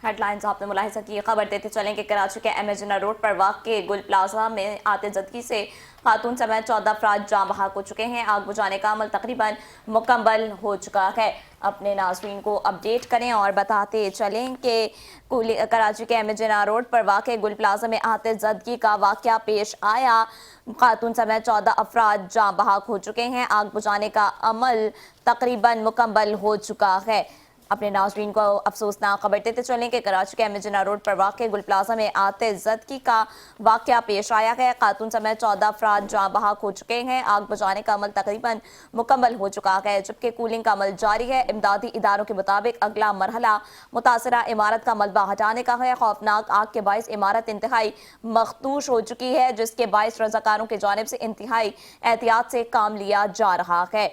Head lines آپ نے ملاحظہ کی، خبر دیتے چلیں کہ کراچی کے امیجنا روڈ پر واقع گل پلازا میں آتش زدگی سے خاتون سمیت 14 افراد جاں بحق ہو چکے ہیں۔ آگ بجھانے کا عمل تقریباً مکمل ہو چکا ہے۔ اپنے ناظرین کو اپڈیٹ کریں اور بتاتے چلیں کہ کراچی کے امیجنا روڈ پر واقع گل پلازا میں آتش زدگی کا واقعہ پیش آیا۔ خاتون سمیت 14 افراد جاں بحق ہو چکے ہیں۔ آگ بجھانے کا عمل تقریباً مکمل ہو چکا ہے۔ اپنے ناظرین کو افسوسناک خبر دیتے چلیں کہ کراچی کے امیجنا روڈ پر واقع گل پلازا میں آتش زدگی کا واقعہ پیش آیا ہے۔ خاتون سمیت 14 افراد جاں بحق ہو چکے ہیں۔ آگ بجھانے کا عمل تقریباً مکمل ہو چکا ہے، جبکہ کولنگ کا عمل جاری ہے۔ امدادی اداروں کے مطابق اگلا مرحلہ متاثرہ عمارت کا ملبہ ہٹانے کا ہے۔ خوفناک آگ کے باعث عمارت انتہائی مخدوش ہو چکی ہے، جس کے باعث رضاکاروں کی جانب سے انتہائی احتیاط سے کام لیا جا رہا ہے۔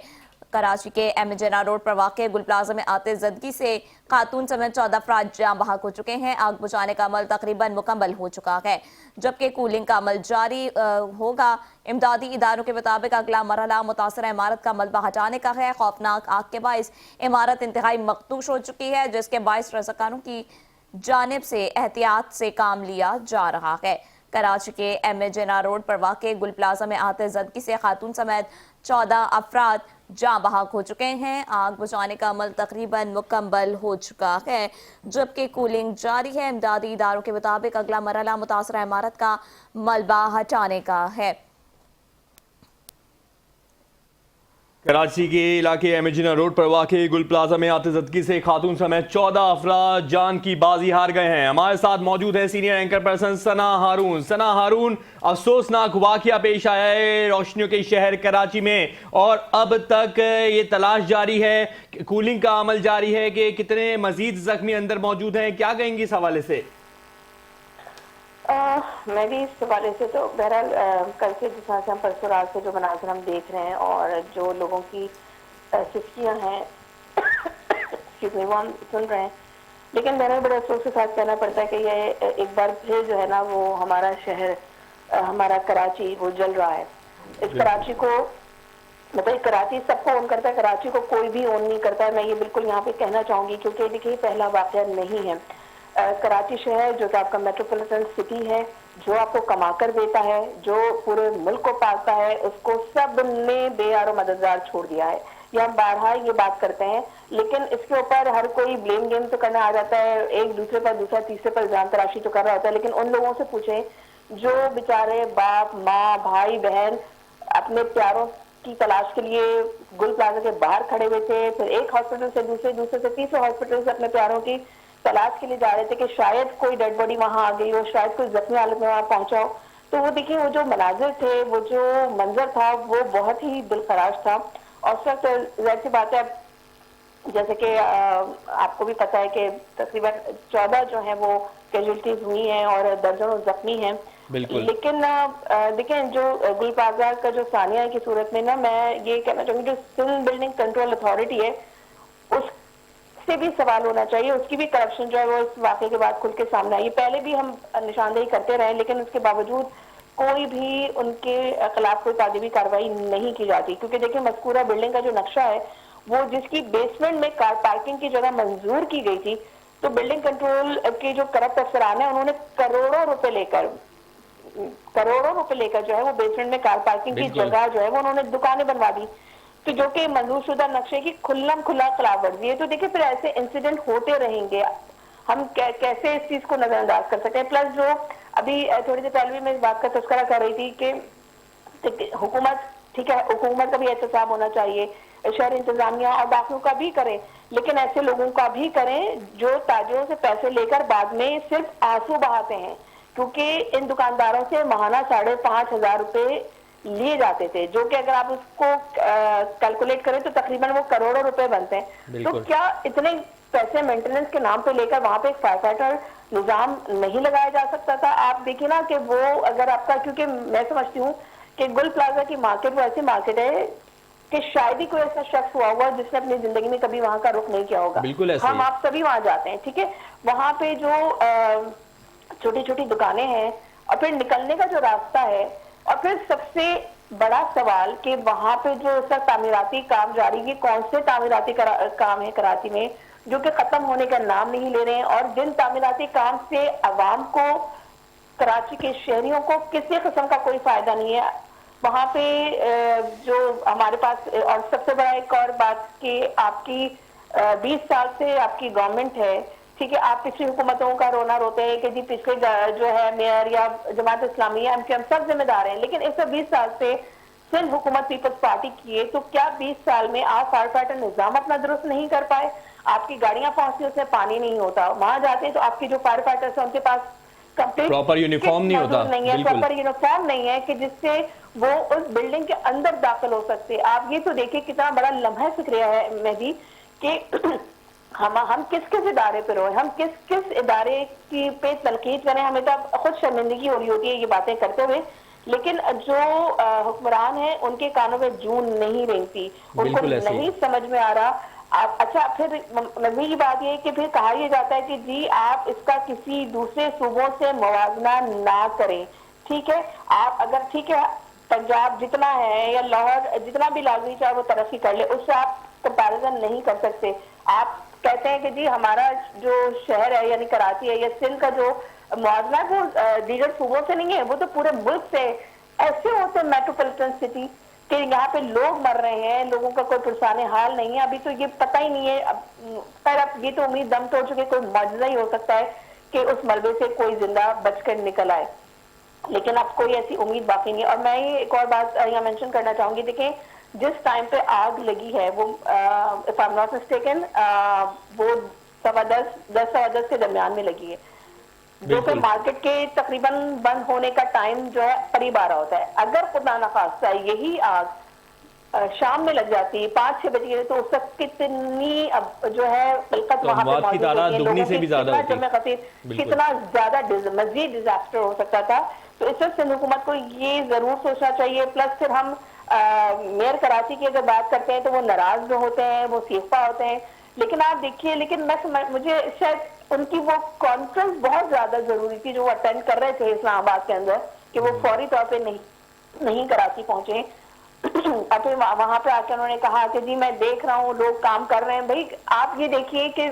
کراچی کے امیجنا روڈ پر واقع گل پلازا میں آتش زدگی سے خاتون سمیت 14 افراد جاں بحق ہو چکے ہیں۔ آگ بجھانے کا عمل تقریباً مکمل ہو چکا ہے، جبکہ کولنگ کا عمل جاری ہوگا۔ امدادی اداروں کے مطابق اگلا مرحلہ متاثرہ عمارت کا ملبہ ہٹانے کا ہے۔ خوفناک آگ کے باعث عمارت انتہائی مخدوش ہو چکی ہے، جس کے باعث رضاکاروں کی جانب سے احتیاط سے کام لیا جا رہا ہے۔ کراچی کے امیجنا روڈ پر واقع گل پلازا میں آتش زدگی سے خاتون سمیت 14 افراد جاں بحق ہو چکے ہیں۔ آگ بجھانے کا عمل تقریباً مکمل ہو چکا ہے، جبکہ کولنگ جاری ہے۔ امدادی اداروں کے مطابق اگلا مرحلہ متاثرہ عمارت کا ملبہ ہٹانے کا ہے۔ کراچی کے علاقے امیجنا روڈ پر واقع گل پلازا میں آتش زدگی سے خاتون سمیت 14 افراد جان کی بازی ہار گئے ہیں۔ ہمارے ساتھ موجود ہیں سینئر اینکر پرسن ثنا ہارون۔ ثنا ہارون، افسوسناک واقعہ پیش آیا ہے روشنیوں کے شہر کراچی میں، اور اب تک یہ تلاش جاری ہے، کولنگ کا عمل جاری ہے کہ کتنے مزید زخمی اندر موجود ہیں، کیا کہیں گی اس حوالے سے؟ میں بھی اس حوالے سے تو بہرحال کل سے جس طرح سے ہم پرسوں رات سے جو مناظر ہم دیکھ رہے ہیں اور جو لوگوں کی سسکیاں ہیں وہ ہم سن رہے ہیں، لیکن بہرحال بڑے افسوس کے ساتھ کہنا پڑتا ہے کہ یہ ایک بار پھر جو ہے نا وہ ہمارا شہر، ہمارا کراچی وہ جل رہا ہے۔ اس کراچی کو مطلب کراچی سب کو اون کرتا ہے، کراچی کو کوئی بھی اون نہیں کرتا ہے۔ میں یہ بالکل یہاں پہ کہنا چاہوں گی، کیونکہ دیکھیے پہلا واقعہ نہیں ہے۔ کراچی شہر جو کہ آپ کا میٹروپولیٹن سٹی ہے، جو آپ کو کما کر دیتا ہے، جو پورے ملک کو پالتا ہے، اس کو سب نے بے یار و مددگار چھوڑ دیا ہے۔ یہ ہم بارہا یہ بات کرتے ہیں، لیکن اس کے اوپر ہر کوئی بلیم گیم تو کرنا آ جاتا ہے، ایک دوسرے پر دوسرا تیسرے پر الزام تراشی تو کر رہا ہوتا ہے، لیکن ان لوگوں سے پوچھیں جو بیچارے باپ ماں بھائی بہن اپنے پیاروں کی تلاش کے لیے گل پلازا کے باہر کھڑے ہوئے تھے، پھر ایک ہاسپٹل سے دوسرے سے تیسرے ہاسپٹل سے اپنے پیاروں کی تلاش کے لیے جا رہے تھے کہ شاید کوئی ڈیڈ باڈی وہاں آ گئی ہو، شاید کوئی زخمی حالت میں وہاں پہنچا ہو۔ تو وہ دیکھیں وہ جو مناظر تھے، وہ جو منظر تھا، وہ بہت ہی دلخراش تھا۔ اور اس وقت ظاہر سی بات ہے، جیسے کہ آپ کو بھی پتا ہے کہ تقریباً 14 جو ہیں وہ کیجولٹیز ہوئی ہیں اور درجنوں زخمی ہیں۔ بالکل۔ لیکن دیکھیں جو گل پلازا کا جو ثانیہ کی صورت میں نا، میں یہ کہنا چاہوں گی جو سول بلڈنگ کنٹرول اتھارٹی ہے، اس سے بھی سوال ہونا چاہیے، اس کی بھی کرپشن جو ہے وہ اس واقعے کے بعد کھل کے سامنے آئی۔ پہلے بھی ہم نشاندہی کرتے رہے، لیکن اس کے باوجود کوئی بھی ان کے خلاف کوئی تعدیبی کارروائی نہیں کی جاتی، کیونکہ دیکھیں مذکورہ بلڈنگ کا جو نقشہ ہے وہ جس کی بیسمنٹ میں کار پارکنگ کی جگہ منظور کی گئی تھی، تو بلڈنگ کنٹرول کے جو کرپٹ افسران ہیں انہوں نے کروڑوں روپے لے کر جو ہے وہ بیسمنٹ میں کار پارکنگ کی بالکل۔ جگہ جو ہے وہ انہوں نے دکانیں بنوا دی، تو جو کہ منظور شدہ نقشے کی کھلم کھلا خلاف ورزی ہے۔ تو دیکھیں پھر ایسے انسیڈنٹ ہوتے رہیں گے، ہم کیسے اس چیز کو نظر انداز کر سکتے ہیں۔ پلس جو ابھی تھوڑی دیر پہلے بھی میں اس بات کا تذکرہ کر رہی تھی کہ حکومت، ٹھیک ہے حکومت کا بھی احتساب ہونا چاہیے، شہر انتظامیہ اور باقیوں کا بھی کریں، لیکن ایسے لوگوں کا بھی کریں جو تاجروں سے پیسے لے کر بعد میں صرف آنسو بہاتے ہیں، کیونکہ ان دکانداروں سے ماہانہ 5,500 روپے لیے جاتے تھے، جو کہ اگر آپ اس کو کیلکولیٹ کریں تو تقریباً وہ کروڑوں روپے بنتے ہیں۔ تو کیا اتنے پیسے مینٹیننس کے نام پہ لے کر وہاں پہ ایک فائر فائٹر نظام نہیں لگایا جا سکتا تھا؟ آپ دیکھیں نا کہ وہ اگر آپ کا، کیونکہ میں سمجھتی ہوں کہ گل پلازا کی مارکیٹ وہ ایسی مارکیٹ ہے کہ شاید ہی کوئی ایسا شخص ہوا ہوگا جس نے اپنی زندگی میں کبھی وہاں کا رخ نہیں کیا ہوگا۔ بالکل ایسا ہی ہم ہے۔ آپ سبھی وہاں جاتے ہیں، ٹھیک ہے، وہاں پہ جو چھوٹی چھوٹی دکانیں ہیں اور پھر نکلنے کا جو راستہ ہے، اور پھر سب سے بڑا سوال کہ وہاں پہ جو اس کا تعمیراتی کام جاری ہے، کون سے تعمیراتی کام ہے کراچی میں جو کہ ختم ہونے کا نام نہیں لے رہے ہیں، اور جن تعمیراتی کام سے عوام کو، کراچی کے شہریوں کو کسی قسم کا کوئی فائدہ نہیں ہے۔ وہاں پہ جو ہمارے پاس، اور سب سے بڑا ایک اور بات کہ آپ کی 20 سال سے آپ کی گورنمنٹ ہے، ٹھیک ہے، آپ پچھلی حکومتوں کا رونا روتے ہیں کہ جی پچھلے جو ہے میئر یا جماعت اسلامی ہے، ہم سب ذمہ دار ہیں، لیکن اس 20 سال سے سندھ حکومت پیپلز پارٹی کی ہے، تو کیا 20 سال میں آپ فائر فائٹر نظام اپنا درست نہیں کر پائے؟ آپ کی گاڑیاں پہنچتی اس میں پانی نہیں ہوتا، وہاں جاتے ہیں تو آپ کی جو فائر فائٹرز ہیں ان کے پاس پراپر یونیفارم نہیں ہوتا، بالکل پراپر یونیفارم نہیں ہے کہ جس سے وہ اس بلڈنگ کے اندر داخل ہو سکتے۔ آپ یہ تو دیکھیں کتنا بڑا لمحہ فکریہ ہے مہدی کہ ہم کس ادارے پہ روئے، ہم کس ادارے کی پہ تنقید کریں، ہمیں تو خود شرمندگی ہو رہی ہوتی ہے یہ باتیں کرتے ہوئے، لیکن جو حکمران ہیں ان کے کانوں میں جون نہیں رہتی، ان کو نہیں سمجھ میں آ رہا۔ اچھا، پھر مزید کی بات یہ ہے کہ پھر کہا یہ جاتا ہے کہ جی آپ اس کا کسی دوسرے صوبوں سے موازنہ نہ کریں، ٹھیک ہے، آپ اگر ٹھیک ہے پنجاب جتنا ہے یا لاہور جتنا بھی لازمی چاہے وہ ترقی کر لے، اس سے آپ کمپیریزن نہیں کر سکتے۔ آپ کہتے ہیں کہ جی ہمارا جو شہر ہے یعنی کراچی ہے یا سندھ کا جو موازنہ ہے وہ دیگر صوبوں سے نہیں ہے، وہ تو پورے ملک سے۔ ایسے ہوتے میٹروپولیٹن سٹی کہ یہاں پہ لوگ مر رہے ہیں، لوگوں کا کوئی پرسان حال نہیں ہے، ابھی تو یہ پتہ ہی نہیں ہے، خیر اب یہ تو امید دم توڑ چکے، کوئی معجزہ ہی ہو سکتا ہے کہ اس ملبے سے کوئی زندہ بچ کر نکل آئے، لیکن اب کوئی ایسی امید باقی نہیں ہے۔ اور میں یہ ایک اور بات یہاں مینشن کرنا چاہوں گی، دیکھیں جس ٹائم پہ آگ لگی ہے وہ if I'm not mistaken وہ 10:15 کے درمیان میں لگی ہے، جو کہ مارکیٹ کے تقریباً بند ہونے کا ٹائم جو ہے قریب آ رہا ہوتا ہے۔ اگر خدا نخواستہ یہی آگ شام میں لگ جاتی ہے 5-6 بجے تو اس وقت کتنی اب جو ہے خلقت وہاں پہ موجود ہوتی ہے، لوگوں کی کتنا جمع خطیر، کتنا زیادہ مزید ڈیزاسٹر ہو سکتا تھا۔ تو اس وقت سندھ حکومت کو یہ ضرور سوچنا چاہیے۔ پلس پھر ہم میئر کراچی کی اگر بات کرتے ہیں تو وہ ناراض جو ہوتے ہیں، وہ سیخپا ہوتے ہیں، لیکن آپ دیکھیے، لیکن مجھے شاید ان کی وہ کانفرنس بہت زیادہ ضروری تھی جو وہ اٹینڈ کر رہے تھے اسلام آباد کے اندر، کہ وہ فوری طور پہ نہیں کراچی پہنچے، اور پھر وہاں پہ آ کے انہوں نے کہا کہ جی میں دیکھ رہا ہوں لوگ کام کر رہے ہیں۔ بھائی آپ یہ دیکھیے کہ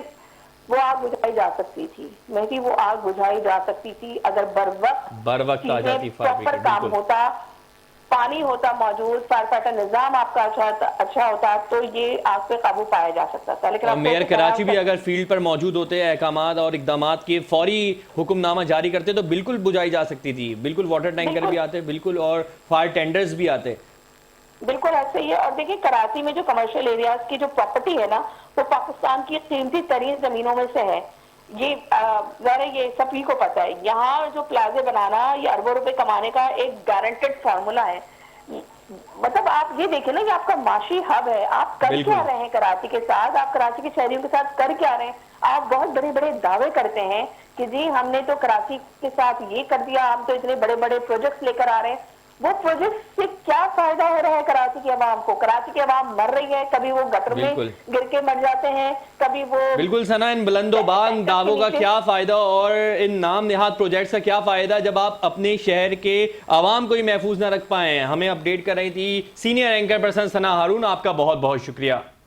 وہ آگ بجھائی جا سکتی تھی، مہدی وہ آگ بجھائی جا سکتی تھی اگر بر وقت چیزیں پراپر کام ہوتا، پانی ہوتا موجود، فائر فائٹر نظام آپ کا اچھا ہوتا تو یہ آگ پہ قابو پایا جا سکتا تھا۔ لیکن میئر کراچی بھی اگر فیلڈ پر موجود ہوتے، احکامات اور اقدامات کے فوری حکم نامہ جاری کرتے تو بالکل بجھائی جا سکتی تھی، بالکل واٹر ٹینکر بھی آتے، بالکل، اور فائر ٹینڈرز بھی آتے، بالکل ایسے ہی ہے۔ اور دیکھیں کراچی میں جو کمرشل ایریاز کی جو پراپرٹی ہے نا وہ پاکستان کی قیمتی ترین زمینوں میں سے ہے، یہ ظاہر یہ سبھی کو پتہ ہے۔ یہاں جو پلازے بنانا یہ اربوں روپے کمانے کا ایک گارنٹیڈ فارمولا ہے، مطلب آپ یہ دیکھیں نا کہ آپ کا معاشی ہب ہے، آپ کر کیا رہے ہیں کراچی کے ساتھ، آپ کراچی کے شہریوں کے ساتھ کر کیا رہے ہیں؟ آپ بہت بڑے بڑے دعوے کرتے ہیں کہ جی ہم نے تو کراچی کے ساتھ یہ کر دیا، ہم تو اتنے بڑے بڑے پروجیکٹس لے کر آ رہے ہیں، وہ پروجیکٹ سے کیا فائدہ ہو رہا ہے کراچی کی عوام کو؟ کراچی کی عوام مر رہی ہے، کبھی وہ گٹر میں گر کے مر جاتے ہیں، کبھی وہ بالکل ثنا، ان بلند و بلند دعووں کا کیا فائدہ اور ان نام نہاد پروجیکٹس کا کیا فائدہ جب آپ اپنے شہر کے عوام کو ہی محفوظ نہ رکھ پائے ہیں؟ ہمیں اپڈیٹ کر رہی تھی سینئر اینکر پرسن ثنا ہارون، آپ کا بہت بہت شکریہ۔